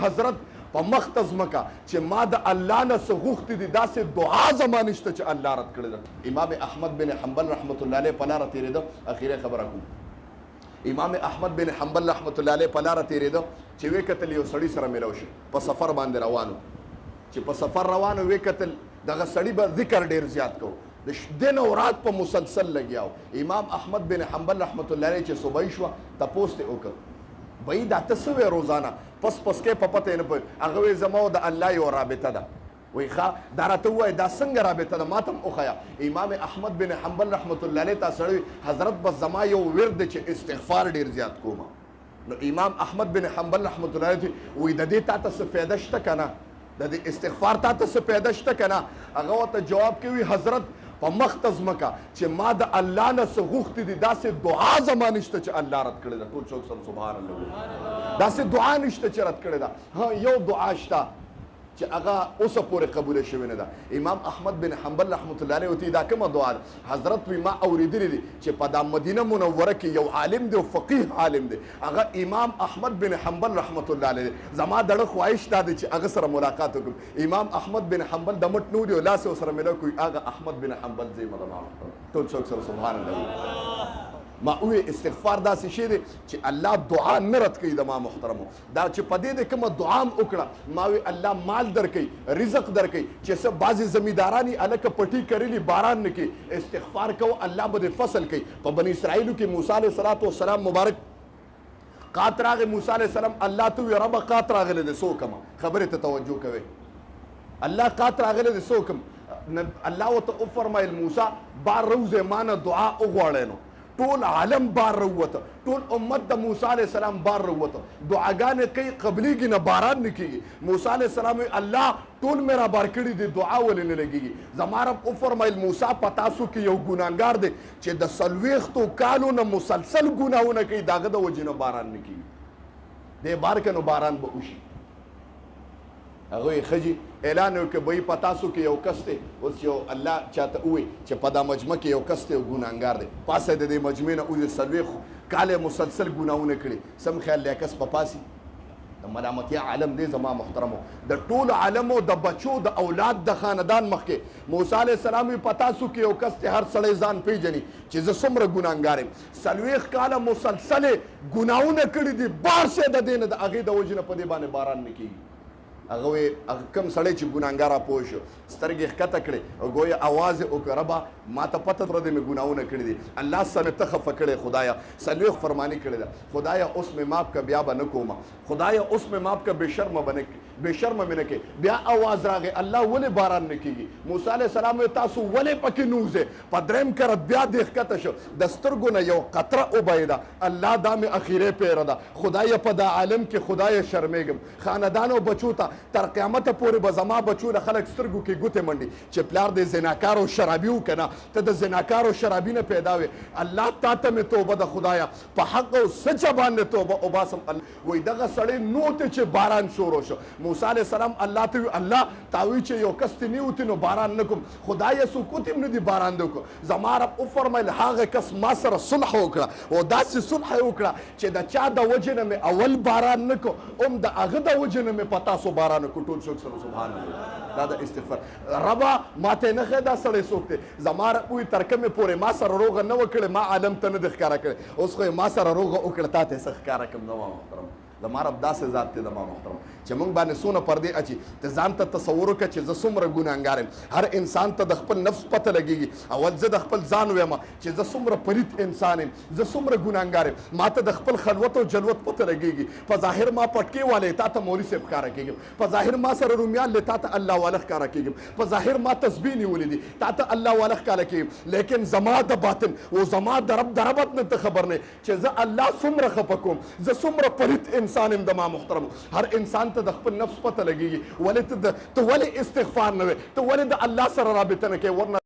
حضرت په مخ ته ځمکه چې ما د الله نه څه غوښتي دي داسې دعا زما نشته چې الله رد کړې ده. امام احمد بن حنبل رحمت الله علیه په لاره تېرېده. اخیری خبره کوم. امام احمد بن حنبل رحمت الله علیه په لاره تېرېده چې ویې کتل یو سړي سره میلاو شو په سفر باندې روانو. چې په سفر روانو ویې کتل دغه سړي به ذکر ډېر زیات کو د دن او رات په مسلسل لګیاو. امام احمد بن حنبل رحمت الله علیه چې صبح شوه تپوس ته وکړ بھئی دا ته څه وې روزانه پس کې په پته نه پوهېږم. هغه وایي زما او د الله یو رابطه ده. وایي ښه دا راته ووایه دا څنګه رابطه ده ما ته هم وښیه. امام احمد بن حنبل رحمت الله علیه ته سړی حضرت بس زما یو ورد دی چې استغفار ډېر زیات کوم. نو امام احمد بن حنبل رحمت الله علیه وایي د دې تا ته څه فایده شته که نه د دې استغفار تا ته څه فایده شته که نه. هغه ورته جواب کوي حضرت په مخ ته ځمکه چې ما د الله نه څه غوښتي دي داسې دعا زما نشته چې الله رد کړې ده. ټول څوک سره سبحان الله داسې دعا نشته چې رد کړې ده. ها یو دعا شته چې هغه اوسه پورې قبوله شوې نه ده. امام احمد بن حنبل رحمت الله علیه وتی دا کومه دعا ده حضرت وی ما اورېدلې دي چې په دا مدینه منوره کې یو عالم دی او فقیه عالم دی هغه امام احمد بن حنبل رحمت الله علیه زما دړه خواهش دا دی چې هغه سره ملاقات وکړم. امام احمد بن حنبل د مټ نو دی لاس سره ملو کوي هغه احمد بن حنبل زی مدما ټول څوک سره سبحان الله. ما وی استغفار داسې شی دی چې الله دعا نه رد کوي. د ما محترمو دا چې په دې د کومه دعا هم وکړه ما وی الله مال درکوي رزق درکوي چې څه بعضې زمیندارانی هلکه پټي کرلي باران نه کوي استغفار کو الله به دې فصل کوي. په بني اسرائیلو کې موسی علیه السلام مبارک قات راغی. موسی علیه السلام الله ته وی ربه قات راغلی دی څه وکړمه خبرې ته توجه کوئ. الله قات راغلی دی څه وکړم الله ورته وفرمیل موسی بار روزې ما نه دعا وغواړی نو ټول عالم بار روته ټول امت د موسی علیه السلام بار روته دعاګانې کوي قبلیږي نه باران نه کېږي. موسی علیه السلام وی الله ټول مې را بار کړي دي دعا ولې نه لګېږي. زما رب وفرمیل موسی په تاسو کې یو ګناهګار دی چې د 40 کالو نه مسلسل ګناهونه کوي د هغه د وجې نه باران نه کېږي. دې بار که نو باران به وشي. هغه یې ښځې اعلان وکړ بهی په تاسو کې یو کس دی اوس یو الله چاته ووایي چې په دا مجمع کې یو کس دی او ګناهګار دی پاسه د دې مجمع نه وځي 40 کاله مسلسل ګناهونه کړي سم خیال دی کس په پاسي د ملامتیا عالم دی زما محترمو د ټولو عالمو د بچو د اولاد د خاندان مخکې موسی علیه السلام وی په تاسو کې یو کس دی هر سړی ځان پیژني چې زه څومره ګناهګار یم 40 کاله مسلسل ګناهونه کړي دي بار شی د دې نه د هغې د وجې نه په دې باندې باران نه کېږي. هغه وی کوم سړی چې ګناهګار راپوه شو سترګې ښکته کړې او گویا اواز یې وکړه ربه ما ته پته پرده مې ګناهونه کړي دي الله سره مې ته خفه کړې خدایه 40 فرماني کړې ده خدایه اوس مې ماف که بیا به نه کومه خدایه اوس مې ماف که بې شرمه به نه مې نه کې. بیا اواز راغی الله ولې باران نه کېږي. موسی علیه السلام وی تاسو ولې پکې نوځئ. په دریم کرت بیا دې ښکته شو د سترګو نه یو قطره وبهېده الله دا مې اخیری پیره ده خدایه په دا عالم کې خدایه شرمېږم خاندانو بچو ته تر قیامته پورې به زما بچو له خلک سترګو کې ګوتې منډي چې پلار دې زناکار او شرابي و که نه ته د زناکار او شرابي نه پیدا وې الله تا ته مې توبه ده خدایه په حق او سچه باندې توبه وباسم. وایي دغه سړی نو ته چې باران شروع شو موسی علیه السلام الله ته وی الله تا وی چې یو کس ته نیوتی نو باران نه کوم خدایه سکوت هم نه دي باران دی وکړو. زما رب وفرمیل هغه کس ما سره صلح وکړه او داسې صلح یې وکړه چې د چا د وجې نه مې اول باران نه کو هم د هغه د وجې نه مې په تاسو باران ټول څوک سره سبحان الله دا د استغفار ربا ما ته نه ښه دا سړی څوک دی زما رب وایي تر کومې پورې ما سره روغه نه وکړې ما عالم ته نه دي ښکاره کړې اوس خو ما سره روغه وکړه تا ته څه ښکاره کړم زما محترم زما رب داسې ذات دی زما محترم چې موږ باندې څونه پردې اچي ته ځان ته تصور وکړه چې زه څومره ګناهګار یم. هر انسان ته د خپل نفس پته لګېږي اول زه د خپل ځان ویم چې زه څومره پلیت انسان یم زه څومره ګناهګار یم. ما ته د خپل خلوت او جلوت پته لګېږي په ظاهر ما پټکې والی تا ته مولي صاحب ښکاره کېږم په ظاهر ما سره رومیان لی تا ته الله واله ښکاره کېږم په ظاهر ما تسبیح نیولې دي تا ته الله واله ښکاره کېږم لیکن زما د باطن او زما د رب د ربط نه ته خبر نه چې زه الله څومره خفه کوم زه څومره پلیت انسان یم. د ما محترم هر انسان ته د خپل نفس پته لګېږي ولې ته ولې استغفار نه وې ته ولې د الله سره رابطه نه کوې ورنه